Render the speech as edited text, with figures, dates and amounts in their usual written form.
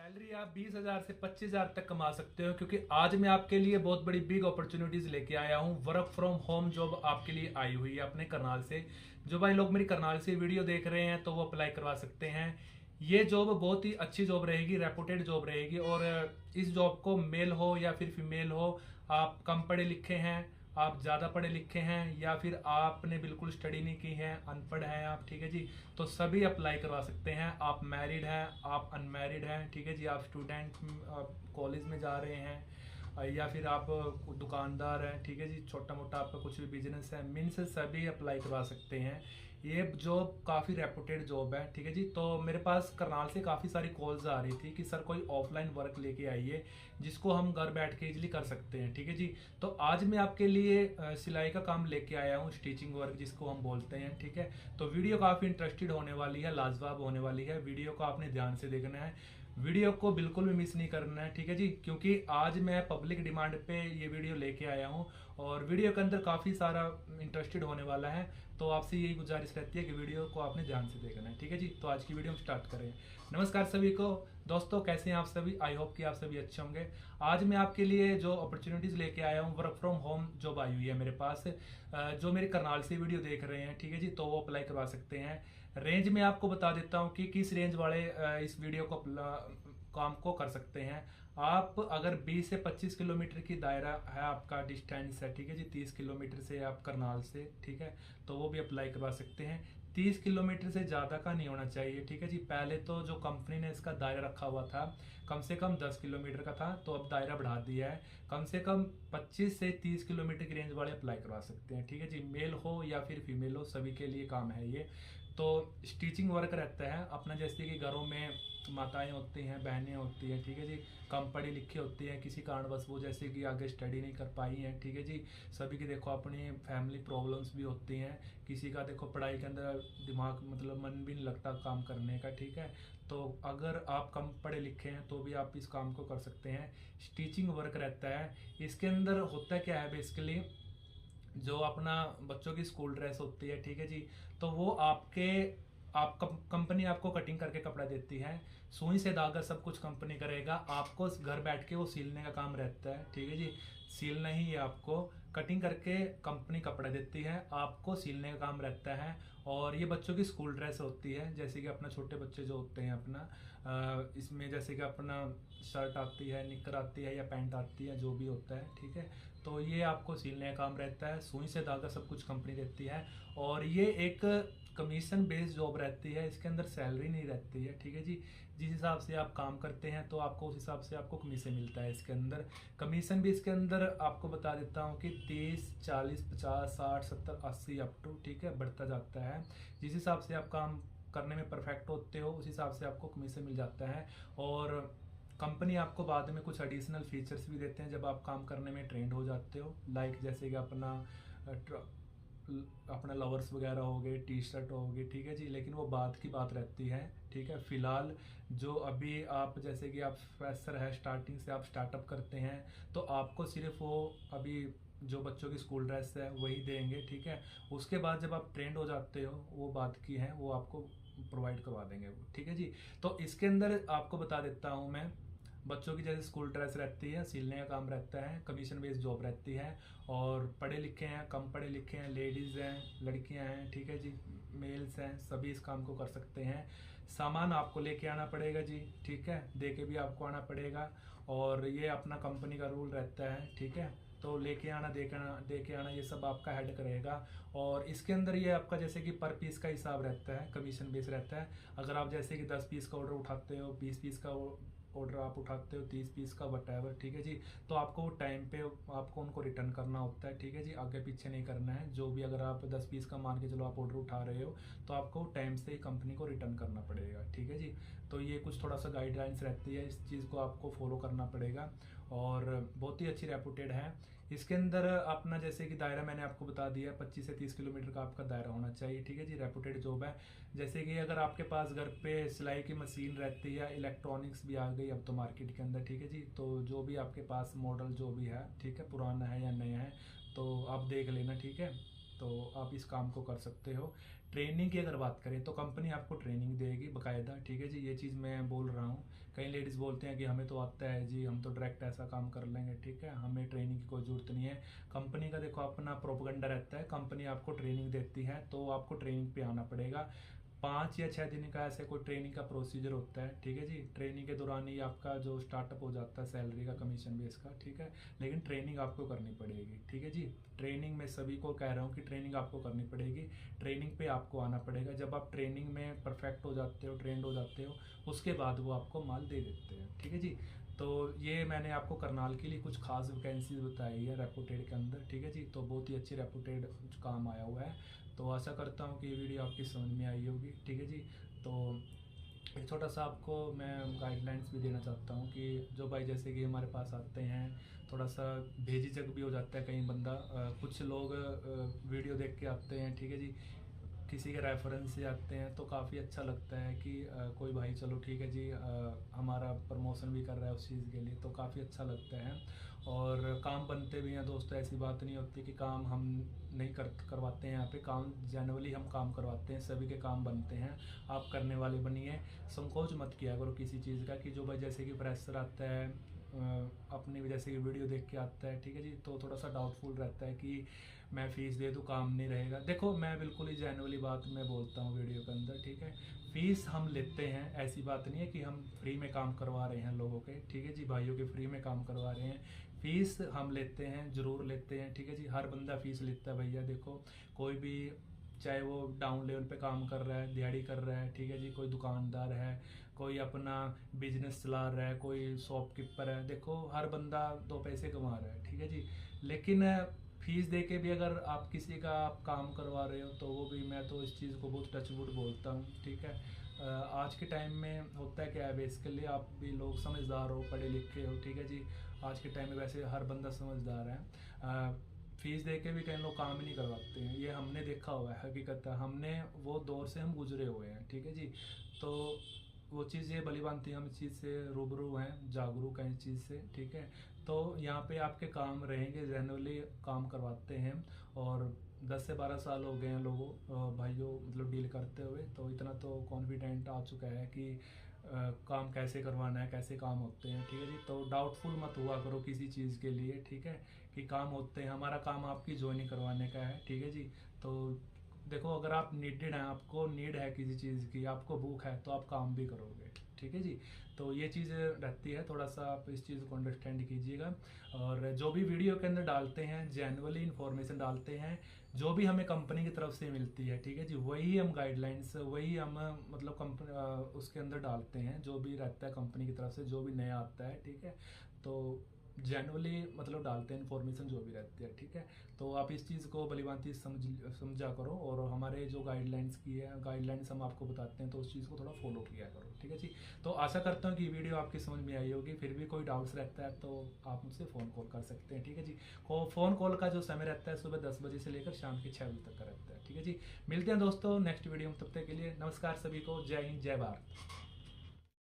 Salary आप 20,000 से 25,000 तक कमा सकते हो, क्योंकि आज मैं आपके लिए बहुत बड़ी बिग अपॉर्चुनिटीज लेके आया हूँ। वर्क फ्रॉम होम जॉब आपके लिए आई हुई है अपने करनाल से। जो भाई लोग मेरी करनाल से वीडियो देख रहे हैं तो वो अप्लाई करवा सकते हैं। ये जॉब बहुत ही अच्छी जॉब रहेगी, रेपुटेड जॉब रहेगी। और इस जॉब को मेल हो या फिर फीमेल हो, आप कम पढ़े लिखे हैं, आप ज़्यादा पढ़े लिखे हैं, या फिर आपने बिल्कुल स्टडी नहीं की है, अनपढ़ हैं आप, ठीक है जी, तो सभी अप्लाई करवा सकते हैं। आप मैरिड हैं, आप अनमैरिड हैं, ठीक है जी, आप स्टूडेंट कॉलेज में जा रहे हैं, या फिर आप दुकानदार हैं, ठीक है जी, छोटा मोटा आपका कुछ भी बिजनेस है, मीन्स सभी अप्लाई करवा सकते हैं। ये जॉब काफ़ी रेपुटेड जॉब है, ठीक है जी। तो मेरे पास करनाल से काफ़ी सारी कॉल्स आ रही थी कि सर कोई ऑफलाइन वर्क लेके आइए जिसको हम घर बैठ के इजीली कर सकते हैं, ठीक है जी। तो आज मैं आपके लिए सिलाई का काम लेके आया हूँ, स्टिचिंग वर्क जिसको हम बोलते हैं, ठीक है। तो वीडियो काफ़ी इंटरेस्टेड होने वाली है, लाजवाब होने वाली है। वीडियो को आपने ध्यान से देखना है, वीडियो को बिल्कुल भी मिस नहीं करना है, ठीक है जी, क्योंकि आज मैं पब्लिक डिमांड पे ये वीडियो लेके आया हूँ और वीडियो के अंदर काफ़ी सारा इंटरेस्टेड होने वाला है। तो आपसे यही गुजारिश रहती है कि वीडियो को आपने ध्यान से देखना है, ठीक है जी। तो आज की वीडियो हम स्टार्ट करें। नमस्कार सभी को दोस्तों, कैसे हैं आप सभी? आई होप कि आप सभी अच्छे होंगे। आज मैं आपके लिए जो अपॉर्चुनिटीज लेके आया हूँ, वर्क फ्रॉम होम जॉब आई हुई है मेरे पास। जो मेरे करनाल से वीडियो देख रहे हैं, ठीक है जी, तो वो अप्लाई करवा सकते हैं। रेंज में आपको बता देता हूँ कि किस रेंज वाले इस वीडियो को काम को कर सकते हैं। आप अगर 20 से 25 किलोमीटर की दायरा है, आपका डिस्टेंस है, ठीक है जी, 30 किलोमीटर से आप करनाल से, ठीक है, तो वो भी अप्लाई करवा सकते हैं। 30 किलोमीटर से ज़्यादा का नहीं होना चाहिए, ठीक है जी। पहले तो जो कंपनी ने इसका दायरा रखा हुआ था कम से कम 10 किलोमीटर का था, तो अब दायरा बढ़ा दिया है, कम से कम 25 से 30 किलोमीटर की रेंज वाले अप्लाई करवा सकते हैं, ठीक है जी। मेल हो या फिर फीमेल हो, सभी के लिए काम है ये। तो स्टिचिंग वर्क रहता है अपना, जैसे कि घरों में माताएं होती हैं, बहनें होती हैं, ठीक है जी, कम पढ़ी लिखी होती हैं, किसी कारणवश वो जैसे कि आगे स्टडी नहीं कर पाई हैं, ठीक है जी। सभी की देखो अपनी फैमिली प्रॉब्लम्स भी होती हैं, किसी का देखो पढ़ाई के अंदर दिमाग मतलब मन भी नहीं लगता काम करने का, ठीक है। तो अगर आप कम पढ़े लिखे हैं तो भी आप इस काम को कर सकते हैं। स्टिचिंग वर्क रहता है, इसके अंदर होता क्या है बेसिकली, जो अपना बच्चों की स्कूल ड्रेस होती है, ठीक है जी, तो वो आप कंपनी आपको कटिंग करके कपड़ा देती है, सुई से धागा सब कुछ कंपनी करेगा, आपको घर बैठ के वो सिलने का काम रहता है, ठीक है जी। सिलना ही है, आपको कटिंग करके कंपनी कपड़ा देती है, आपको सिलने का काम रहता है। और ये बच्चों की स्कूल ड्रेस होती है, जैसे कि अपना छोटे बच्चे जो होते हैं अपना इसमें जैसे कि अपना शर्ट आती है, निकर आती है या पैंट आती है, जो भी होता है, ठीक है। तो ये आपको सिलने का काम रहता है, सुई से धागा सब कुछ कंपनी देती है। और ये एक कमीशन बेस्ड जॉब रहती है, इसके अंदर सैलरी नहीं रहती है, ठीक है जी। जिस हिसाब से आप काम करते हैं तो आपको उस हिसाब से आपको कमीशन मिलता है। इसके अंदर कमीशन भी इसके अंदर आपको बता देता हूँ कि 30, 40, 50, 60, 70, 80 अप टू, ठीक है, बढ़ता जाता है। जिस हिसाब से आप काम करने में परफेक्ट होते हो उस हिसाब से आपको कमीशन मिल जाता है। और कंपनी आपको बाद में कुछ एडिशनल फीचर्स भी देते हैं जब आप काम करने में ट्रेंड हो जाते हो, लाइक जैसे कि अपना लवर्स वगैरह हो गए, टी शर्ट हो गई, ठीक है जी, लेकिन वो बात की बात रहती है, ठीक है। फिलहाल जो अभी आप जैसे कि आप फ्रेशर है, स्टार्टिंग से आप स्टार्टअप करते हैं, तो आपको सिर्फ वो अभी जो बच्चों की स्कूल ड्रेस है वही देंगे, ठीक है। उसके बाद जब आप ट्रेंड हो जाते हो वो बात की है, वो आपको प्रोवाइड करवा देंगे, ठीक है जी। तो इसके अंदर आपको बता देता हूँ मैं, बच्चों की जैसे स्कूल ड्रेस रहती है, सिलने का काम रहता है, कमीशन बेस्ड जॉब रहती है। और पढ़े लिखे हैं, कम पढ़े लिखे हैं, लेडीज़ हैं, लड़कियां हैं, ठीक है जी, मेल्स हैं, सभी इस काम को कर सकते हैं। सामान आपको लेके आना पड़ेगा जी, ठीक है, दे के भी आपको आना पड़ेगा। और ये अपना कंपनी का रूल रहता है, ठीक है। तो लेके आना, दे के आना, ये सब आपका हेड करेगा। और इसके अंदर ये आपका जैसे कि पर पीस का हिसाब रहता है, कमीशन बेस रहता है। अगर आप जैसे कि 10 पीस का ऑर्डर उठाते हो, 20 पीस का ऑर्डर आप उठाते हो, 30 पीस का वटेवर, ठीक है जी, तो आपको टाइम पे आपको उनको रिटर्न करना होता है, ठीक है जी, आगे पीछे नहीं करना है। जो भी अगर आप 10 पीस का मान के चलो आप ऑर्डर उठा रहे हो तो आपको टाइम से ही कंपनी को रिटर्न करना पड़ेगा, ठीक है जी। तो ये कुछ थोड़ा सा गाइडलाइंस रहती है, इस चीज़ को आपको फॉलो करना पड़ेगा। और बहुत ही अच्छी रेपुटेड है। इसके अंदर अपना जैसे कि दायरा मैंने आपको बता दिया, 25 से 30 किलोमीटर का आपका दायरा होना चाहिए, ठीक है जी, रेपुटेड जॉब है। जैसे कि अगर आपके पास घर पे सिलाई की मशीन रहती है, इलेक्ट्रॉनिक्स भी आ गई अब तो मार्केट के अंदर, ठीक है जी, तो जो भी आपके पास मॉडल जो भी है, ठीक है, पुराना है या नया है, तो आप देख लेना, ठीक है। तो आप इस काम को कर सकते हो। ट्रेनिंग की अगर बात करें तो कंपनी आपको ट्रेनिंग देगी बाकायदा, ठीक है जी, ये चीज़ मैं बोल रहा हूँ। कई कई लेडीज़ बोलते हैं कि हमें तो आता है जी, हम तो डायरेक्ट ऐसा काम कर लेंगे, ठीक है, हमें ट्रेनिंग की कोई ज़रूरत नहीं है। कंपनी का देखो अपना प्रोपेगेंडा रहता है, कंपनी आपको ट्रेनिंग देती है तो आपको ट्रेनिंग पे आना पड़ेगा। 5 या 6 दिन का ऐसे कोई ट्रेनिंग का प्रोसीजर होता है, ठीक है जी। ट्रेनिंग के दौरान ही आपका जो स्टार्टअप हो जाता है सैलरी का, कमीशन बेस का, ठीक है, लेकिन ट्रेनिंग आपको करनी पड़ेगी, ठीक है जी। ट्रेनिंग में सभी को कह रहा हूँ कि ट्रेनिंग आपको करनी पड़ेगी, ट्रेनिंग पे आपको आना पड़ेगा। जब आप ट्रेनिंग में परफेक्ट हो जाते हो, ट्रेंड हो जाते हो, उसके बाद वो आपको माल दे देते हैं, ठीक है जी। तो ये मैंने आपको करनाल के लिए कुछ खास वैकेंसीज बताई है रेपुटेड के अंदर, ठीक है जी। तो बहुत ही अच्छी रेपुटेड काम आया हुआ है, तो आशा करता हूँ कि ये वीडियो आपकी समझ में आई होगी, ठीक है जी। तो एक छोटा सा आपको मैं गाइडलाइंस भी देना चाहता हूँ कि जो भाई जैसे कि हमारे पास आते हैं, थोड़ा सा भेजीजग भी हो जाता है कहीं बंदा, कुछ लोग वीडियो देख के आते हैं, ठीक है जी, किसी के रेफरेंस से आते हैं, तो काफ़ी अच्छा लगता है कि कोई भाई चलो ठीक है जी, हमारा प्रमोशन भी कर रहा है उस चीज़ के लिए, तो काफ़ी अच्छा लगता है। और काम बनते भी हैं दोस्तों, ऐसी बात नहीं होती कि काम हम नहीं करवाते हैं, यहाँ पे काम जनरली हम काम करवाते हैं, सभी के काम बनते हैं, आप करने वाले बनिए, संकोच मत किया करो किसी चीज़ का। कि जो भाई जैसे कि प्रेशर आता है अपनी भी जैसे कि वीडियो देख के आता है, ठीक है जी, तो थोड़ा सा डाउटफुल रहता है कि मैं फ़ीस दे दूँ काम नहीं रहेगा। देखो मैं बिल्कुल ही जेन्युइनली बात मैं बोलता हूँ वीडियो के अंदर, ठीक है, फ़ीस हम लेते हैं, ऐसी बात नहीं है कि हम फ्री में काम करवा रहे हैं लोगों के, ठीक है जी, भाइयों के फ्री में काम करवा रहे हैं। फ़ीस हम लेते हैं, ज़रूर लेते हैं, ठीक है जी, हर बंदा फ़ीस लेता है भैया। देखो कोई भी चाहे वो डाउन लेवल पे काम कर रहा है, दिहाड़ी कर रहा है, ठीक है जी, कोई दुकानदार है, कोई अपना बिजनेस चला रहा है, कोई शॉपकीपर है, देखो हर बंदा दो पैसे कमा रहा है, ठीक है जी। लेकिन फीस दे के भी अगर आप किसी का आप काम करवा रहे हो तो वो भी, मैं तो इस चीज़ को बहुत टचवुड बोलता हूँ, ठीक है। आज के टाइम में होता है क्या है, बेसिकली आप भी लोग समझदार हो, पढ़े लिखे हो, ठीक है जी, आज के टाइम में वैसे हर बंदा समझदार है। फीस दे के भी कई लोग काम ही नहीं करवाते हैं, ये हमने देखा हुआ है, हकीकत है, हमने वो दौर से हम गुजरे हुए हैं, ठीक है जी। तो वो चीज़ ये भली भांति हम इस चीज़ से रूबरू हैं, जागरूक हैं इस चीज़ से, ठीक है। तो यहाँ पे आपके काम रहेंगे, जनरली काम करवाते हैं, और 10 से 12 साल हो गए हैं लोगों भाइयों मतलब डील करते हुए, तो इतना तो कॉन्फिडेंट आ चुका है कि काम कैसे करवाना है, कैसे काम होते हैं, ठीक है जी। तो डाउटफुल मत हुआ करो किसी चीज़ के लिए, ठीक है, कि काम होते हैं, हमारा काम आपकी ज्वाइनिंग करवाने का है, ठीक है जी। तो देखो अगर आप नीडेड हैं, आपको नीड है किसी चीज़ की, आपको भूख है, तो आप काम भी करोगे, ठीक है जी। तो ये चीज़ रहती है, थोड़ा सा आप इस चीज़ को अंडरस्टैंड कीजिएगा। और जो भी वीडियो के अंदर डालते हैं जेन्युइनली इन्फॉर्मेशन डालते हैं, जो भी हमें कंपनी की तरफ से मिलती है, ठीक है जी, वही हम गाइडलाइंस, वही हम मतलब कंपनी उसके अंदर डालते हैं, जो भी रहता है कंपनी की तरफ से, जो भी नया आता है, ठीक है। तो जेनुअली मतलब डालते हैं इन्फॉर्मेशन जो भी रहती है, ठीक है। तो आप इस चीज़ को भलीभांति समझा करो, और हमारे जो गाइडलाइंस की है, गाइडलाइंस हम आपको बताते हैं, तो उस चीज़ को थोड़ा फॉलो किया करो, ठीक है जी। तो आशा करता हूँ कि वीडियो आपकी समझ में आई होगी। फिर भी कोई डाउट्स रहता है तो आप मुझसे फ़ोन कॉल कर सकते हैं, ठीक है जी। फ़ोन कॉल का जो समय रहता है सुबह 10 बजे से लेकर शाम के 6 बजे तक का रहता है, ठीक है जी। मिलते हैं दोस्तों नेक्स्ट वीडियो में, तब तक के लिए नमस्कार सभी को, जय हिंद, जय भारत।